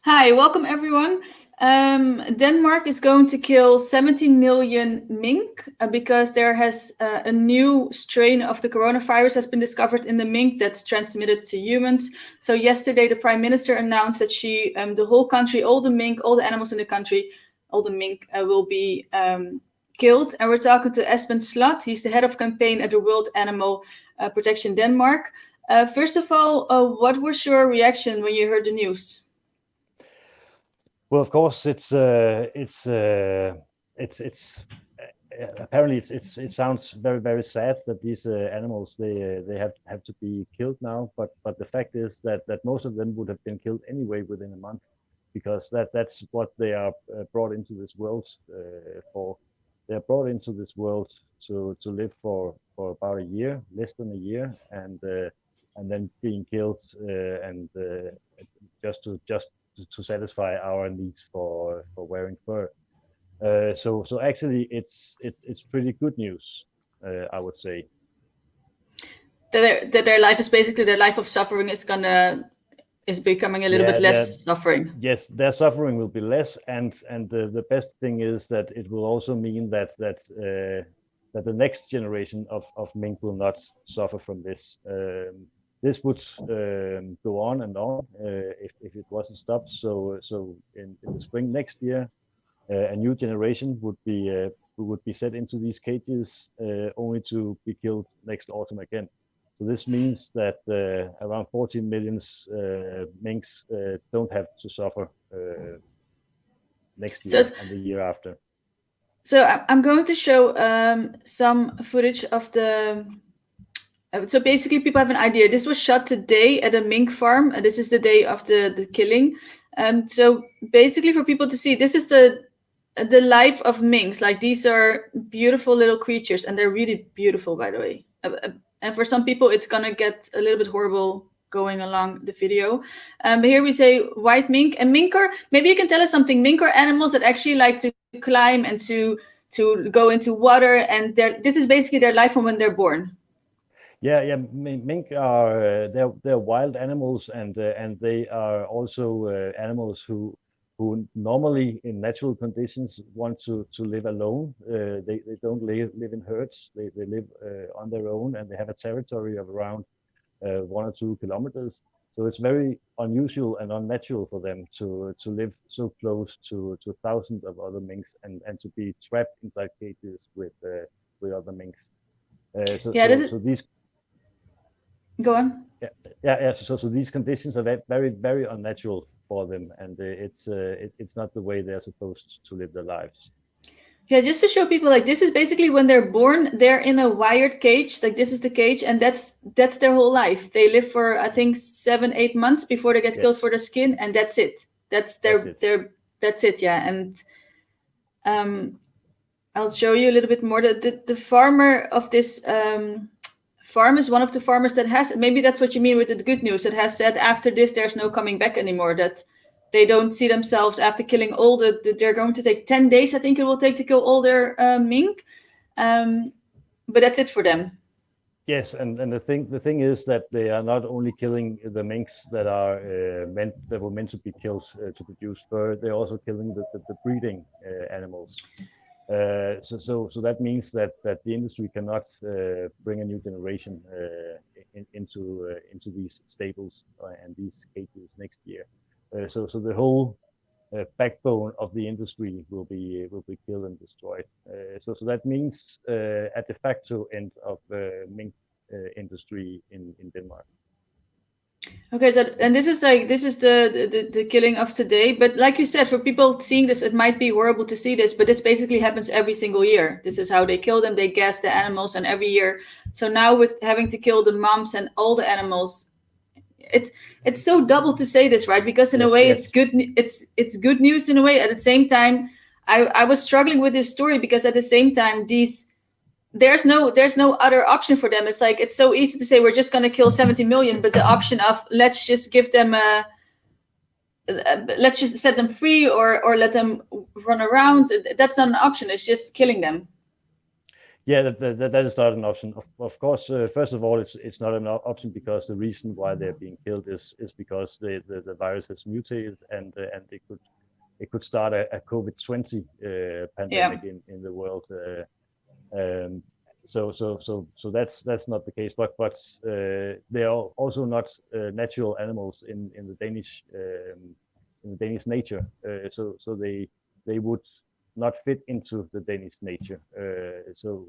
Hi, welcome everyone. Denmark is going to kill 17 million mink because there has a new strain of the coronavirus has been discovered in the mink that's transmitted to humans. So yesterday, the Prime Minister announced that the whole country, all the mink, all the animals in the country, all the mink will be killed. And we're talking to Esben Sloth. He's the head of campaign at the World Animal Protection Denmark. First of all, what was your reaction when you heard the news? Well, of course, apparently it sounds very, very sad that these animals they have to be killed now. But the fact is that most of them would have been killed anyway within a month, because that's what they are brought into this world for. They are brought into this world to live for about a year, less than a year, and then being killed and just to satisfy our needs for wearing fur. So actually, it's pretty good news, I would say. That their life is basically their life of suffering is becoming a little bit less suffering. Yes, their suffering will be less, and the best thing is that it will also mean that the next generation of mink will not suffer from this. This would go on and on if it wasn't stopped. So in the spring next year, a new generation would be set into these cages, only to be killed next autumn again. So this means that around 14 million minks don't have to suffer next year and the year after. So I'm going to show some footage of the. So basically, people have an idea. This was shot today at a mink farm, and this is the day of the killing. So basically, for people to see, this is the life of minks. Like, these are beautiful little creatures, and they're really beautiful, by the way. And for some people, it's gonna get a little bit horrible going along the video. Here we say white mink, and mink are, maybe you can tell us something. Mink are animals that actually like to climb and to go into water, and this is basically their life from when they're born. Yeah. Mink are they're wild animals, and they are also animals who normally in natural conditions want to live alone. They don't live in herds. They live on their own, and they have a territory of around 1 or 2 kilometers. So it's very unusual and unnatural for them to live so close to thousands of other minks and to be trapped inside cages with other minks. So these. Go on. Yeah. So these conditions are very, very unnatural for them, and it's not the way they're supposed to live their lives. Yeah, just to show people, like, this is basically when they're born, they're in a wired cage. Like, this is the cage, and that's their whole life. They live for, I think, 7-8 months before they get killed for their skin, and that's it. That's it. Yeah, and I'll show you a little bit more. The farmer of this farm is one of the farmers that has, maybe that's what you mean with the good news, that has said after this there's no coming back anymore, that they don't see themselves after killing all they're going to take 10 days, I think it will take to kill all their mink, but that's it for them. Yes, and the thing is that they are not only killing the minks that were meant to be killed to produce fur, they're also killing the breeding animals. So that means that the industry cannot bring a new generation into these stables and these cages next year. So the whole backbone of the industry will be killed and destroyed. So that means a de facto end of mink industry in Denmark. Okay, so and this is the killing of today, but like you said, for people seeing this, it might be horrible to see this, but this basically happens every single year. This is how they kill them. They gas the animals, and every year. So now with having to kill the moms and all the animals, it's so double to say this, right? Because in a way, it's good. It's good news in a way. At the same time, I was struggling with this story because at the same time, there's no other option for them. It's like, it's so easy to say we're just going to kill 70 million, but the option of let's just give them let's just set them free or let them run around, that's not an option. It's just killing them. Yeah, that is not an option. Of course, first of all, it's not an option because the reason why they're being killed is because the virus has mutated and it could start a COVID-20 pandemic in the world. So that's not the case. But they are also not natural animals in the Danish nature. So they would not fit into the Danish nature. So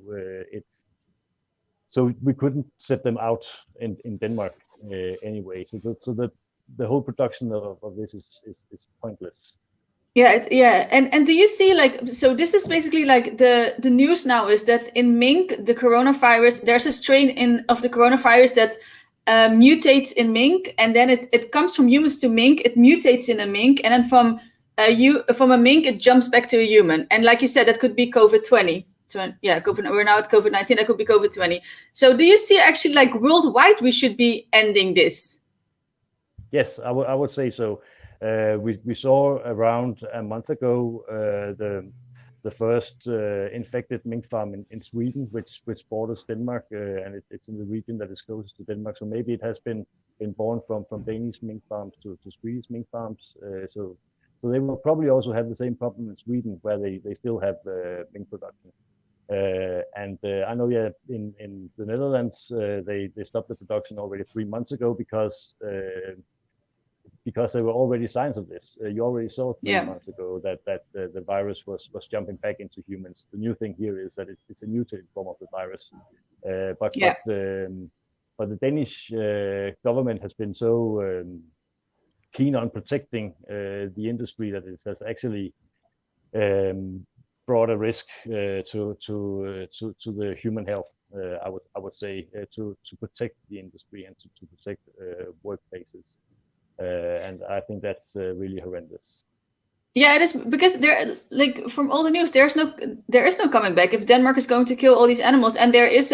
we couldn't set them out in Denmark anyway. So the whole production of this is pointless. Yeah, and do you see, like, so this is basically like the news now is that in mink, the coronavirus, there's a strain of the coronavirus that mutates in mink, and then it comes from humans to mink, it mutates in a mink, and then from a mink it jumps back to a human. And like you said, that could be COVID-20. We're now at COVID-19, that could be COVID-20. So do you see actually, like, worldwide we should be ending this? Yes, I would say so. We saw around a month ago the first infected mink farm in Sweden, which borders Denmark, and it's in the region that is closest to Denmark. So maybe it has been born from Danish mink farms to Swedish mink farms. So they will probably also have the same problem in Sweden, where they still have mink production. And I know, in the Netherlands, they stopped the production already 3 months ago because there were already signs of this. You already saw 3 months ago that the virus was jumping back into humans. The new thing here is that it's a mutated form of the virus. But the Danish government has been so keen on protecting the industry that it has actually brought a risk to the human health. I would say to protect the industry and to protect workplaces. And I think that's really horrendous. Yeah, it is, because there, like, from all the news, there is no coming back if Denmark is going to kill all these animals, and there is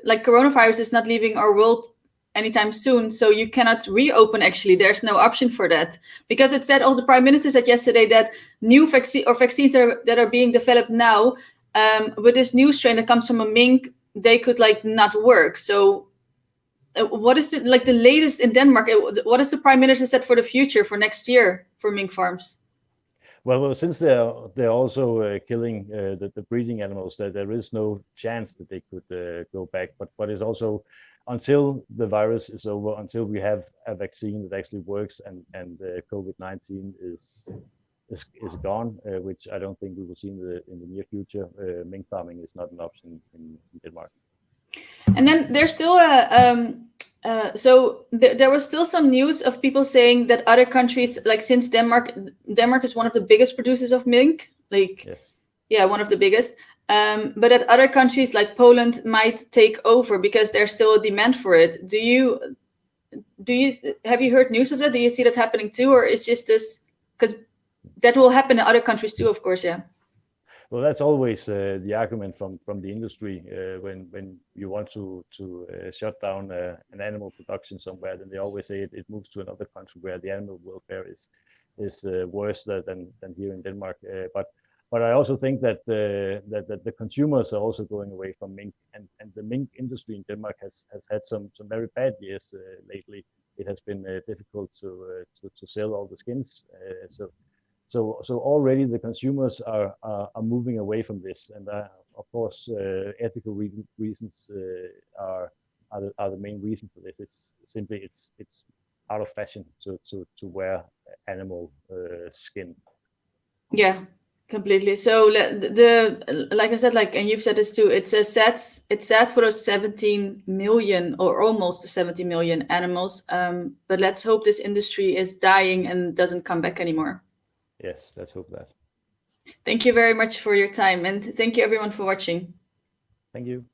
like, coronavirus is not leaving our world anytime soon, so you cannot reopen. Actually, there's no option for that, because it said, all the prime minister said yesterday that new vaccines that are being developed now with this new strain that comes from a mink, they could, like, not work. So what is the latest in Denmark? What is the prime minister said for the future, for next year, for mink farms? Well, since they're also killing the breeding animals, there is no chance that they could go back. But it's also, until the virus is over, until we have a vaccine that actually works and COVID-19 is gone, which I don't think we will see in the near future, mink farming is not an option in Denmark. And then there's still there was still some news of people saying that other countries, like, since Denmark is one of the biggest producers of mink, like, yes. Yeah, one of the biggest, but that other countries like Poland might take over because there's still a demand for it. Have you heard news of that? Do you see that happening too, or is just this, because that will happen in other countries too, of course? Yeah. Well, that's always the argument from the industry when you want to shut down an animal production somewhere. Then they always say it moves to another country where the animal welfare is worse than here in Denmark. But I also think that the consumers are also going away from mink, and the mink industry in Denmark has had some very bad years lately. It has been difficult to sell all the skins. So already the consumers are moving away from this, and of course ethical reasons are the main reason for this. It's simply it's out of fashion to wear animal skin. Yeah, completely. So like I said, like, and you've said this too, it's sad for those 17 million or almost 70 million animals. But let's hope this industry is dying and doesn't come back anymore. Yes, let's hope that. Thank you very much for your time, and thank you everyone for watching. Thank you.